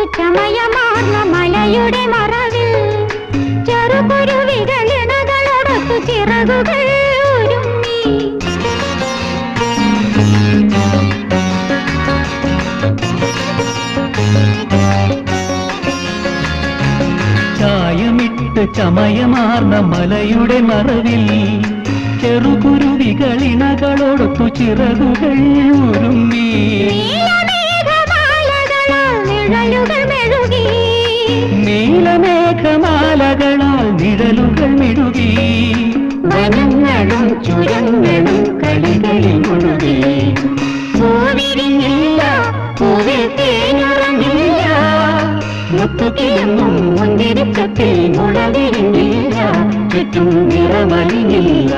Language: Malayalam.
ചമയമാർന്ന മലയുടെ മറവിൽ ചെറുകുരുവികളിണകളോടൊത്തു ചിറകുകൾ ഒരുങ്ങി. ചായമിട്ട് ചമയമാർന്ന മലയുടെ മറവിൽ ചെറുകുരുവികളിണകളോടൊത്തു ചിറകുകൾ ഒരുങ്ങി. നീലമേഘമാലകളാൽ നിഴലുകൾ മെഴുകി. വനങ്ങളും ചുരങ്ങളും കളികളിൽ മുഴുകി. പൂവിരിഞ്ഞില്ല, പൂവിൽ തേനുറങ്ങില്ല, മുത്തുകിഴങ്ങും മുന്തിരിക്കത്തിൽ മുളവിരിഞ്ഞില്ല, ചുറ്റും നിറമലിഞ്ഞില്ല.